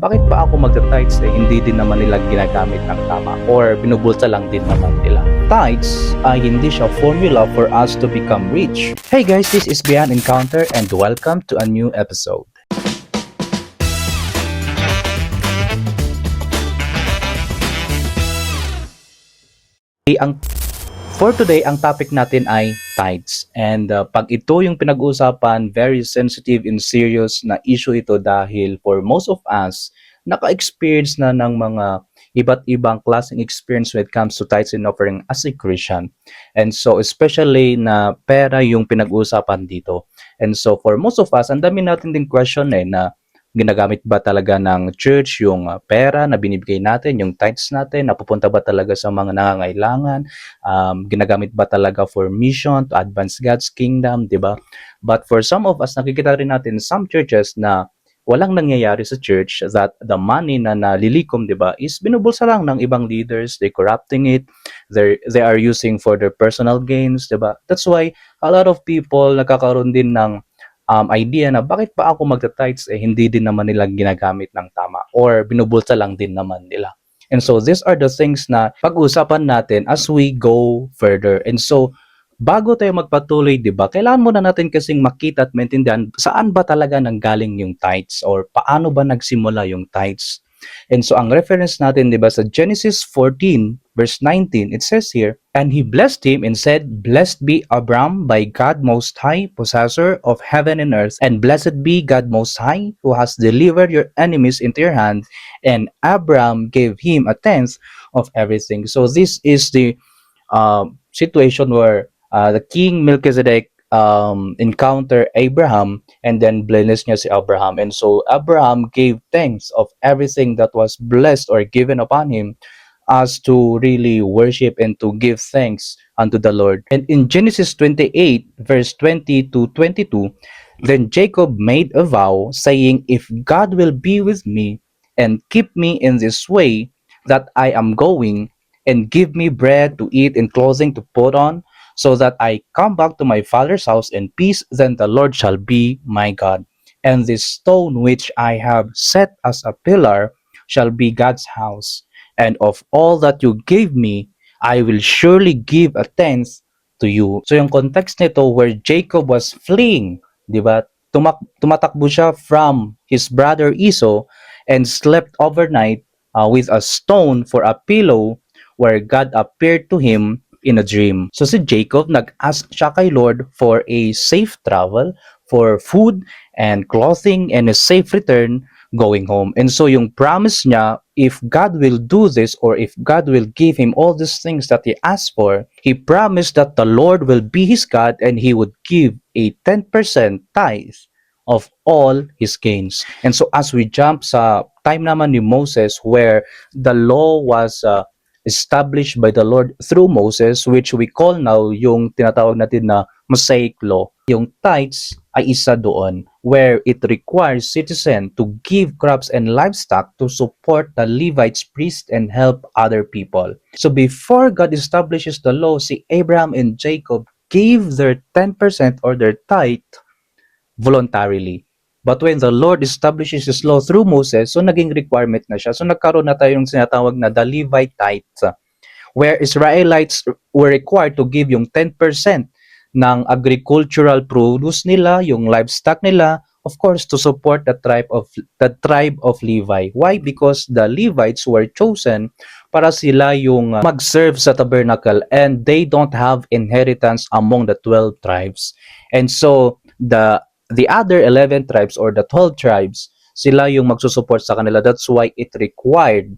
Bakit pa ako magta-tithes hindi din naman nila ginagamit ng tama or binubulsa lang din naman nila. Tithes ay hindi siya formula for us to become rich. Hey guys, this is Beyond Encounter and welcome to a new episode. For today, ang topic natin ay tithes. And pag ito yung pinag-uusapan, very sensitive and serious na issue ito dahil for most of us, naka-experience na ng mga iba't ibang klaseng experience when it comes to tithes and offering as a Christian. And so, especially na pera yung pinag-uusapan dito. And so, for most of us, ang dami natin din question na ginagamit ba talaga ng church yung pera na binibigay natin, yung tithes natin, napupunta ba talaga sa mga nangangailangan, ginagamit ba talaga for mission to advance God's kingdom, di ba? But for some of us, nakikita rin natin some churches na walang nangyayari sa church that the money na nalilikom, di ba, is binubulsa lang ng ibang leaders, they corrupting it, they are using for their personal gains, di ba? That's why a lot of people nakakaroon din ng idea na bakit pa ako magta-tithes hindi din naman nila ginagamit ng tama or binubulsa lang din naman nila. And so these are the things na pag-usapan natin as we go further. And so bago tayo magpatuloy, 'di ba? Kailangan muna natin kasing makita at maintindihan saan ba talaga nanggaling yung tithes or paano ba nagsimula yung tithes. And so ang reference natin, 'di ba, sa Genesis 14 verse 19, it says here, "And he blessed him and said, Blessed be Abram by God Most High, possessor of heaven and earth, and blessed be God Most High, who has delivered your enemies into your hand. And Abram gave him a tenth of everything." So this is the situation where the King Melchizedek encounter Abraham and then blessed niya si Abraham. And so Abraham gave thanks of everything that was blessed or given upon him as to really worship and to give thanks unto the Lord. And in Genesis 28 verse 20 to 22, then Jacob made a vow saying, "If God will be with me and keep me in this way that I am going, and give me bread to eat and clothing to put on, so that I come back to my father's house in peace, then the Lord shall be my God. And this stone which I have set as a pillar shall be God's house. And of all that you gave me, I will surely give a tenth to you." So yung context nito where Jacob was fleeing, di ba? Tumatakbo siya from his brother Esau and slept overnight with a stone for a pillow where God appeared to him in a dream. So si Jacob, nag-ask siya kay Lord for a safe travel, for food and clothing and a safe return going home. And so yung promise niya, if God will do this or if God will give him all these things that he asked for, he promised that the Lord will be his God and he would give a 10% tithe of all his gains. And so as we jump sa time naman ni Moses where the law was established by the Lord through Moses, which we call now yung tinatawag natin na Mosaic Law. Yung tithes ay isa doon where it requires citizen to give crops and livestock to support the Levites, priests, and help other people. So before God establishes the law, si Abraham and Jacob gave their 10% or their tithe voluntarily. But when the Lord establishes His law through Moses, so naging requirement na siya. So nagkaroon na tayong sinatawag na the Levite tithes, where Israelites were required to give yung 10% ng agricultural produce nila, yung livestock nila, of course, to support the tribe of Levi. Why? Because the Levites were chosen para sila yung mag-serve sa tabernacle and they don't have inheritance among the 12 tribes. And so, the other 11 tribes or the 12 tribes, sila yung magsusupport sa kanila. That's why it required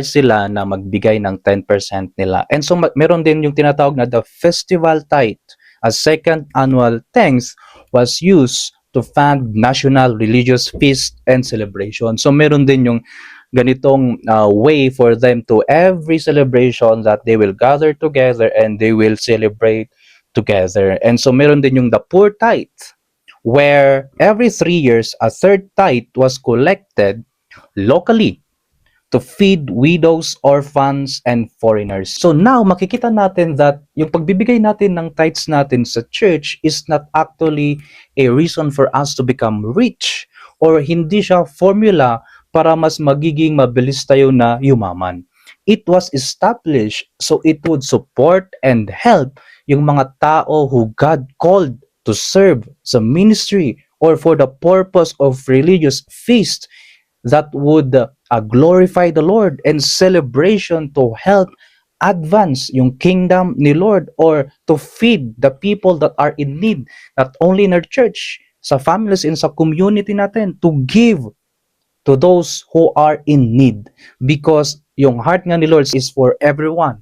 sila na magbigay ng 10% nila. And so meron din yung tinatawag na the festival tithe. A second annual tenth was used to fund national religious feast and celebration. So meron din yung ganitong way for them to every celebration that they will gather together and they will celebrate together. And so meron din yung the poor tithe, where every 3 years a third tithe was collected locally to feed widows, orphans, and foreigners. So now, makikita natin that yung pagbibigay natin ng tithes natin sa church is not actually a reason for us to become rich or hindi siya formula para mas magiging mabilis tayo na yumaman. It was established so it would support and help yung mga tao who God called to serve sa ministry or for the purpose of religious feast that would glorify the Lord and celebration to help advance yung kingdom ni Lord or to feed the people that are in need, not only in our church, sa families and sa community natin, to give to those who are in need. Because yung heart nga ni Lord is for everyone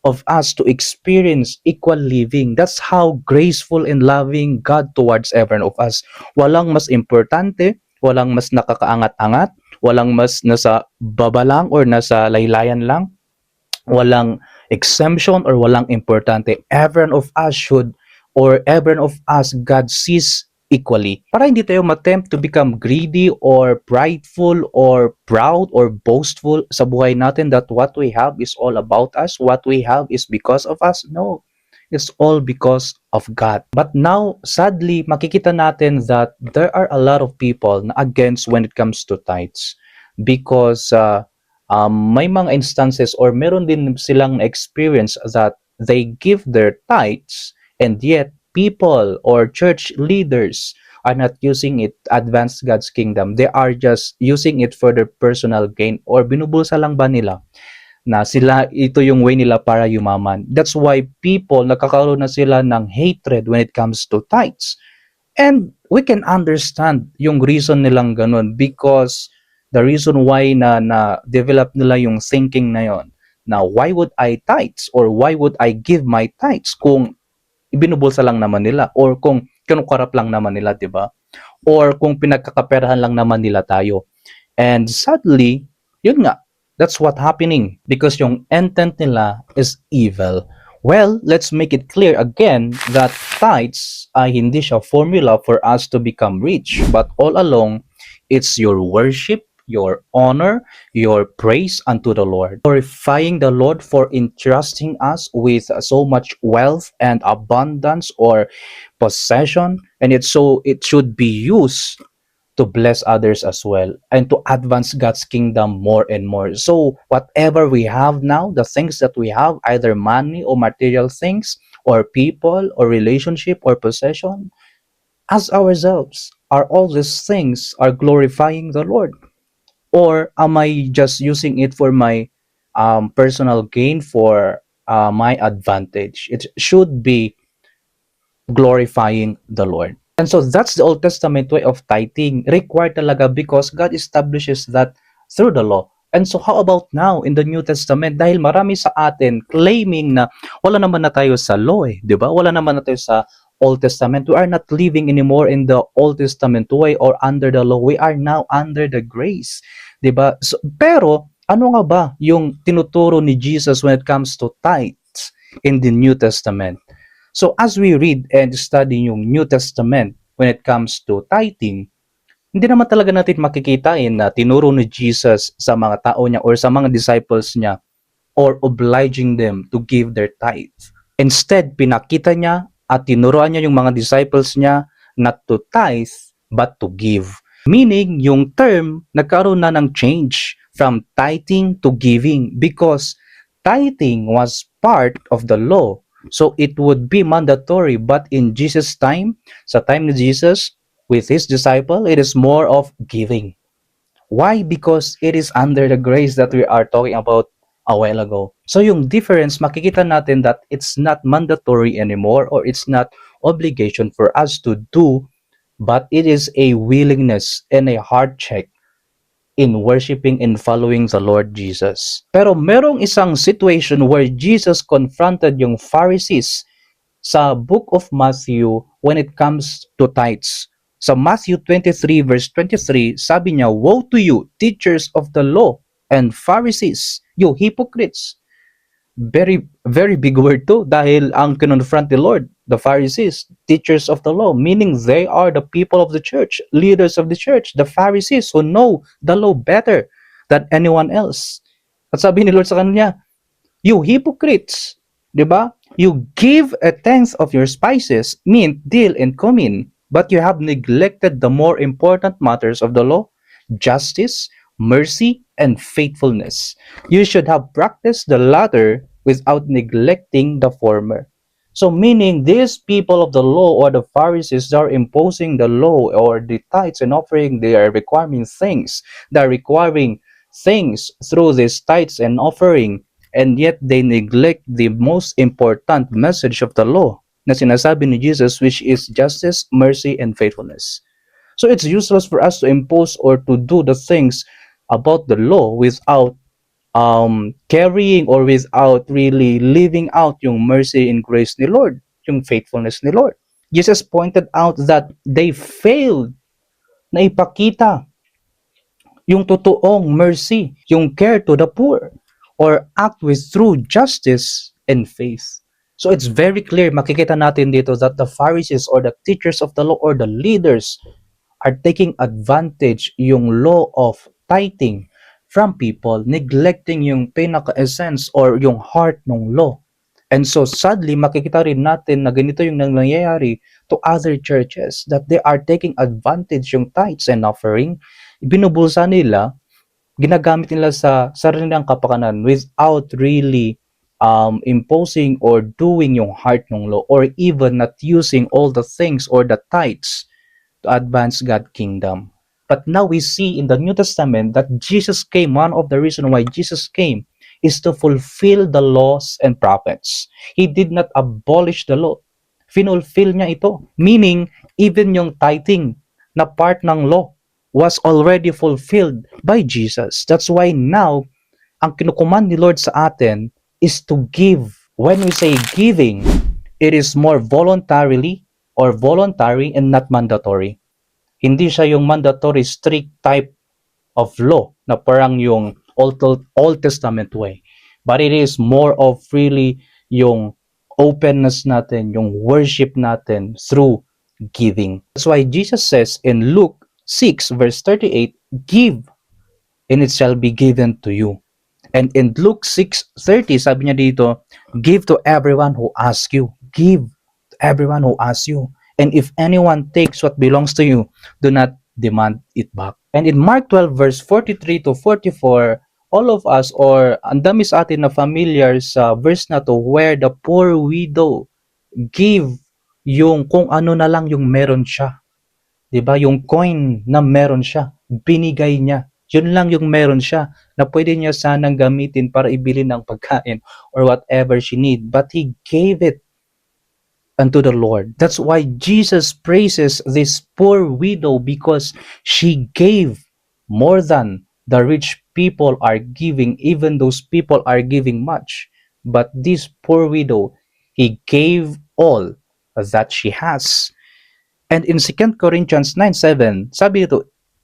of us to experience equal living. That's how graceful and loving God towards everyone of us. Walang mas importante, walang mas nakakaangat-angat, walang mas nasa baba lang or nasa laylayan lang, walang exemption or walang importante. Everyone of us should or everyone of us God sees equally. Para hindi tayo matempt to become greedy or prideful or proud or boastful sa buhay natin that what we have is all about us, what we have is because of us. No, it's all because of God. But now, sadly, makikita natin that there are a lot of people na against when it comes to tithes because may mga instances or meron din silang experience that they give their tithes and yet people or church leaders are not using it to advance God's kingdom. They are just using it for their personal gain or binubulsa lang ba nila na sila ito yung way nila para yumaman. That's why people nakakaroon na sila ng hatred when it comes to tithes. And we can understand yung reason nilang ganun because the reason why na develop nila yung thinking na yon na why would I tithes or why would I give my tithes kung ibinubulsa lang naman nila or kung kinukurap lang naman nila, 'di ba? Or kung pinagkakaperahan lang naman nila tayo. And sadly, yun nga, that's what happening because yung intent nila is evil. Well, let's make it clear again that tithes ay hindi siya formula for us to become rich, but all along, it's your worship, your honor, your praise unto the Lord. Glorifying the Lord for entrusting us with so much wealth and abundance or possession, and it should be used to bless others as well and to advance God's kingdom more and more. So whatever we have now, the things that we have, either money or material things or people or relationship or possession, as ourselves, are all these things are glorifying the Lord? Or am I just using it for my personal gain for my advantage? It should be glorifying the Lord. And so that's the Old Testament way of tithing. Required talaga because God establishes that through the law. And so how about now in the New Testament? Dahil marami sa atin claiming na wala naman na tayo sa law eh, di ba? Wala naman na tayo sa Old Testament. We are not living anymore in the Old Testament way or under the law. We are now under the grace. Di ba? So, pero ano nga ba yung tinuturo ni Jesus when it comes to tithes in the New Testament? So as we read and study yung New Testament when it comes to tithing, hindi naman talaga natin makikitain na tinuro ni Jesus sa mga tao niya or sa mga disciples niya or obliging them to give their tithe. Instead, pinakita niya at tinuruan niya yung mga disciples niya not to tithe but to give. Meaning, yung term nagkaroon na ng change from tithing to giving because tithing was part of the law. So it would be mandatory, but in Jesus' time, sa time ni Jesus, with his disciple, it is more of giving. Why? Because it is under the grace that we are talking about a while ago. So yung difference, makikita natin that it's not mandatory anymore or it's not obligation for us to do, but it is a willingness and a heart check in worshiping and following the Lord Jesus. Pero merong isang situation where Jesus confronted yung Pharisees sa book of Matthew when it comes to tithes. Sa Matthew 23 verse 23, sabi niya, "Woe to you, teachers of the law and Pharisees, you hypocrites." Very, very big word to dahil ang kinonfront the Lord, the Pharisees, teachers of the law, meaning they are the people of the church, leaders of the church, the Pharisees who know the law better than anyone else. At sabi ni Lord sa kanya, "You hypocrites," di ba? "You give a tenth of your spices, mint, dill, and cumin, but you have neglected the more important matters of the law, justice, mercy, and faithfulness. You should have practiced the latter without neglecting the former. So, meaning these people of the law or the Pharisees, they are imposing the law or the tithes and offering, they are requiring things. They are requiring things through these tithes and offering, and yet they neglect the most important message of the law na sinasabi ni Jesus, which is justice, mercy, and faithfulness. So it's useless for us to impose or to do the things about the law without carrying or without really living out yung mercy and grace ni Lord, yung faithfulness ni Lord. Jesus pointed out that they failed na ipakita yung totoong mercy, yung care to the poor, or act with true justice and faith. So it's very clear, makikita natin dito that the Pharisees or the teachers of the law or the leaders are taking advantage yung law of tithing from people, neglecting yung pinaka-essence or yung heart ng law. And so sadly, makikita rin natin na ganito yung nangyayari to other churches, that they are taking advantage yung tithes and offering, binubulsa nila, ginagamit nila sa sarili nilang kapakanan without really imposing or doing yung heart ng law, or even not using all the things or the tithes to advance God's kingdom. But now we see in the New Testament that Jesus came. One of the reasons why Jesus came is to fulfill the laws and prophets. He did not abolish the law. Finulfill niya ito. Meaning, even yung tithing na part ng law was already fulfilled by Jesus. That's why now, ang kinukuman ni Lord sa atin is to give. When we say giving, it is more voluntarily or voluntary and not mandatory. Hindi siya yung mandatory strict type of law na parang yung Old Testament way. But it is more of really yung openness natin, yung worship natin through giving. That's why Jesus says in Luke 6 verse 38, give and it shall be given to you. And in Luke 6:30, sabi niya dito, give to everyone who asks you. Give to everyone who asks you. And if anyone takes what belongs to you, do not demand it back. And in Mark 12 verse 43 to 44, all of us or ang dami sa atin na familiar sa verse na to, where the poor widow give yung kung ano na lang yung meron siya. 'Di ba? Yung coin na meron siya, binigay niya. Yun lang yung meron siya na pwede niya sanang gamitin para ibili ng pagkain or whatever she need. But he gave it unto the Lord. That's why Jesus praises this poor widow, because she gave more than the rich people are giving, even those people are giving much. But this poor widow, he gave all that she has. And in 2 Corinthians 9:7,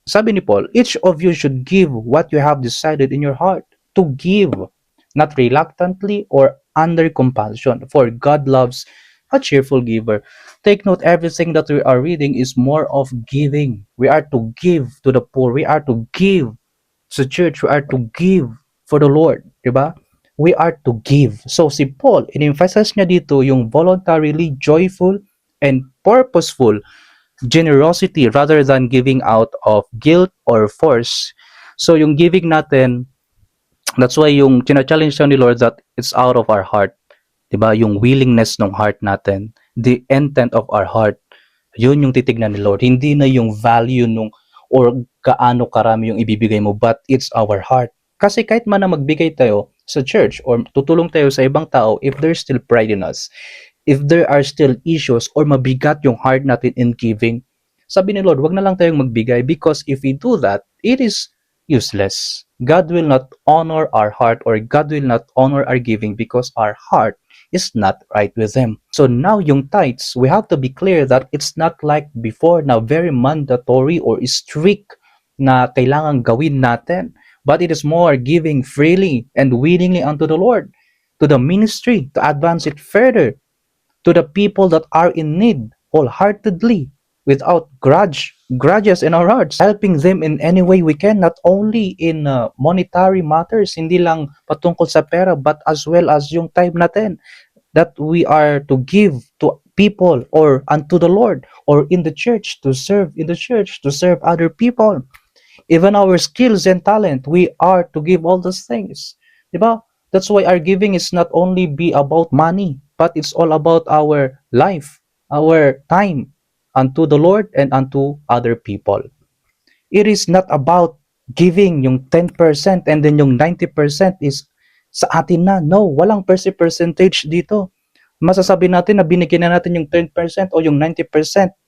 sabi ni Paul, each of you should give what you have decided in your heart to give, not reluctantly or under compulsion, for God loves a cheerful giver. Take note, everything that we are reading is more of giving. We are to give to the poor. We are to give to church. We are to give for the Lord. Diba? We are to give. So si Paul, in-emphasize niya dito yung voluntarily joyful and purposeful generosity rather than giving out of guilt or force. So yung giving natin, that's why yung challenge ni Lord that it's out of our heart. 'Di ba? Yung willingness ng heart natin, the intent of our heart. Yun yung titignan ni Lord. Hindi na yung value nung or gaano karami yung ibibigay mo, but it's our heart. Kasi kahit man na magbigay tayo sa church or tutulong tayo sa ibang tao, if there's still pride in us, if there are still issues or mabigat yung heart natin in giving, sabi ni Lord, wag na lang tayong magbigay, because if we do that, it is useless. God will not honor our heart, or God will not honor our giving, because our heart is not right with Him. So now yung tithes, we have to be clear that it's not like before na very mandatory or strict na kailangan gawin natin, but it is more giving freely and willingly unto the Lord, to the ministry, to advance it further, to the people that are in need, wholeheartedly, without grudges in our hearts, helping them in any way we can, not only in monetary matters, hindi lang patungkol sa pera, but as well as yung time natin that we are to give to people or unto the Lord, or in the church, to serve in the church, to serve other people. Even our skills and talent, we are to give all those things. Diba? That's why our giving is not only be about money, but it's all about our life, our time unto the Lord and unto other people. It is not about giving yung 10% and then yung 90% is sa atin na. No, walang percentage dito. Masasabi natin na binigyan na natin yung 10% o yung 90%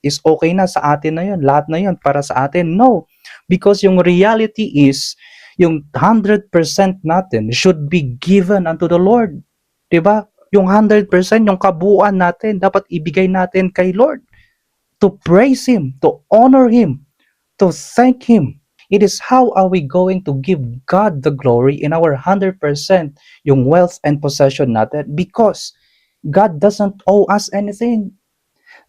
is okay na sa atin na yun. Lahat na yun para sa atin. No, because yung reality is yung 100% natin should be given unto the Lord. 'Di ba? Yung 100%, yung kabuuan natin, dapat ibigay natin kay Lord to praise Him, to honor Him, to thank Him. It is how are we going to give God the glory in our 100% yung wealth and possession natin because God doesn't owe us anything.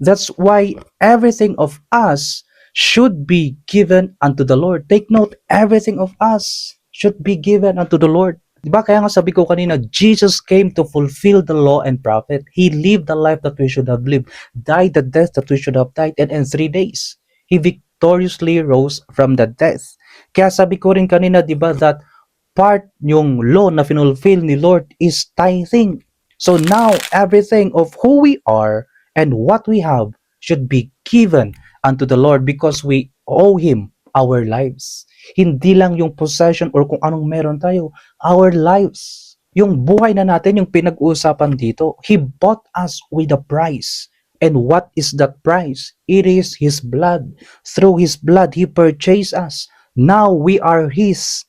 That's why everything of us should be given unto the Lord. Take note, everything of us should be given unto the Lord. Diba? Kaya nga sabi ko kanina, Jesus came to fulfill the law and prophet. He lived the life that we should have lived, died the death that we should have died, and in 3 days, He victoriously rose from the death. Kaya sabi ko rin kanina, diba, that part yung law na finulfill ni Lord is tithing. So now, everything of who we are and what we have should be given unto the Lord because we owe Him our lives. Hindi lang yung possession or kung anong meron tayo, our lives. Yung buhay na natin, yung pinag-uusapan dito, He bought us with a price. And what is that price? It is His blood. Through His blood, He purchased us. Now we are His.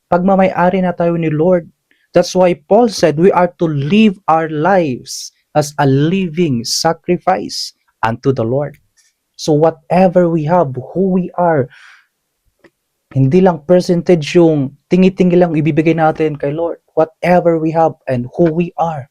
Pagmamay-ari na tayo ni Lord. That's why Paul said we are to live our lives as a living sacrifice unto the Lord. So whatever we have, who we are, hindi lang percentage yung tingi-tingi lang ibibigay natin kay Lord. Whatever we have and who we are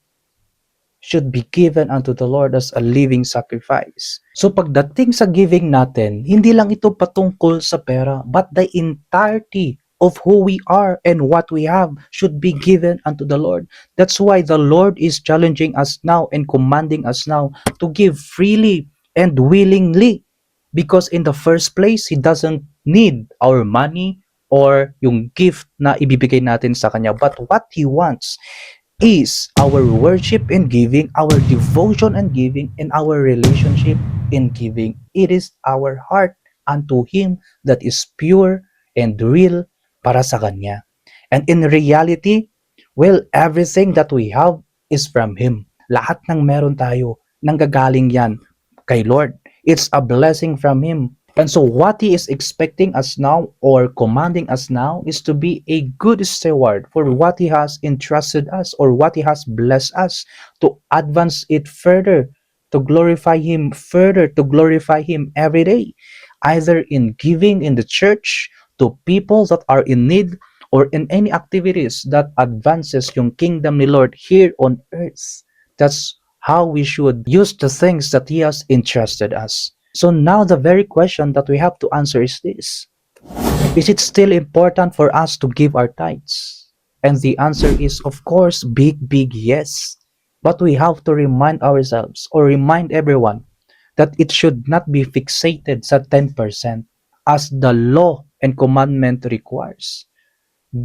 should be given unto the Lord as a living sacrifice. So pagdating sa giving natin, hindi lang ito patungkol sa pera, but the entirety of who we are and what we have should be given unto the Lord. That's why the Lord is challenging us now and commanding us now to give freely and willingly. Because in the first place, He doesn't need our money or yung gift na ibibigay natin sa Kanya. But what He wants is our worship and giving, our devotion and giving, and our relationship in giving. It is our heart unto Him that is pure and real para sa Kanya. And in reality, well, everything that we have is from Him. Lahat ng meron tayo, nanggagaling yan kay Lord. It's a blessing from Him. And so what He is expecting us now or commanding us now is to be a good steward for what He has entrusted us or what He has blessed us, to advance it further, to glorify Him further, to glorify Him every day, either in giving in the church, to people that are in need, or in any activities that advances yung kingdom ni Lord here on earth. That's how we should use the things that He has entrusted us. So now the very question that we have to answer is this: is it still important for us to give our tithes? And the answer is, of course, big yes. But we have to remind ourselves or remind everyone that it should not be fixated sa 10% as the law and commandment requires.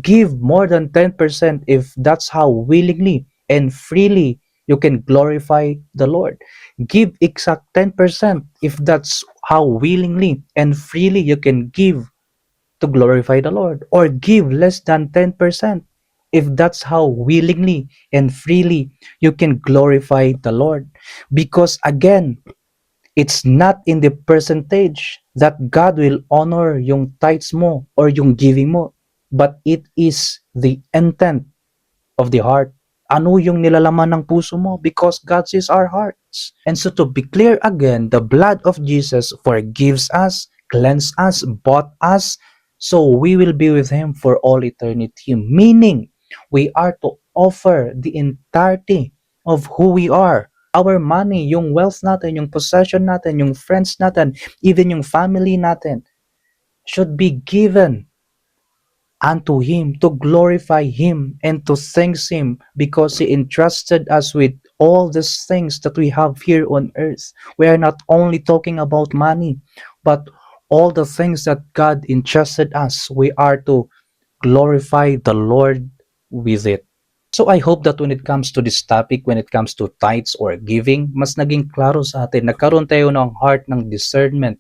Give more than 10% if that's how willingly and freely you can glorify the Lord. Give exact 10% if that's how willingly and freely you can give to glorify the Lord. Or give less than 10% if that's how willingly and freely you can glorify the Lord. Because again, it's not in the percentage that God will honor yung tithes mo or yung giving mo, but it is the intent of the heart. Ano yung nilalaman ng puso mo? Because God sees our hearts. And so to be clear again, the blood of Jesus forgives us, cleanses us, bought us, so we will be with Him for all eternity. Meaning, we are to offer the entirety of who we are. Our money, yung wealth natin, yung possession natin, yung friends natin, even yung family natin, should be given unto Him, to glorify Him and to thank Him because He entrusted us with all these things that we have here on earth. We are not only talking about money, but all the things that God entrusted us, we are to glorify the Lord with it. So I hope that when it comes to this topic, when it comes to tithes or giving, mas naging klaro sa atin. Nagkaroon tayo ng heart ng discernment,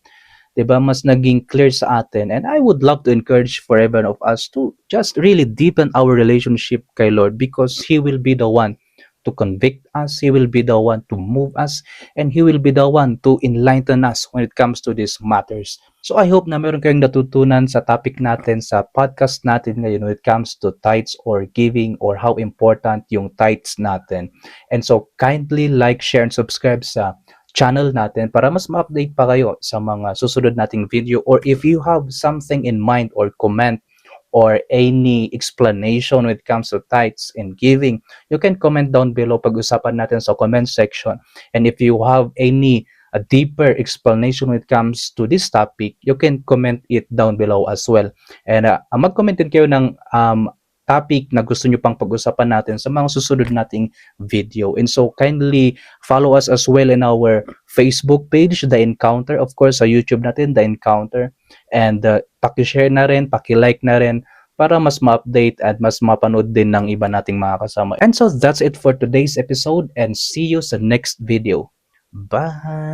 'di ba? Mas naging clear sa atin. And I would love to encourage for everyone of us to just really deepen our relationship kay Lord, because He will be the one to convict us, He will be the one to move us, and He will be the one to enlighten us when it comes to these matters. So I hope na meron kayong natutunan sa topic natin, sa podcast natin ngayon when it comes to tithes or giving, or how important yung tithes natin. And so kindly like, share, and subscribe sa channel natin para mas ma-update pa kayo sa mga susunod nating video, or if you have something in mind or comment or any explanation when it comes to tithes and giving, you can comment down below. Pag-usapan natin sa comment section. And if you have any a deeper explanation when it comes to this topic, you can comment it down below as well. And mag-comment din kayo ng topic na gusto nyo pang pag-usapan natin sa mga susunod nating video. And so kindly follow us as well in our Facebook page, The Encounter. Of course, sa YouTube natin, The Encounter. And paki-share na rin, paki-like na rin para mas ma-update at mas mapanood din ng iba nating mga kasama. And so that's it for today's episode, and see you sa next video. Bye!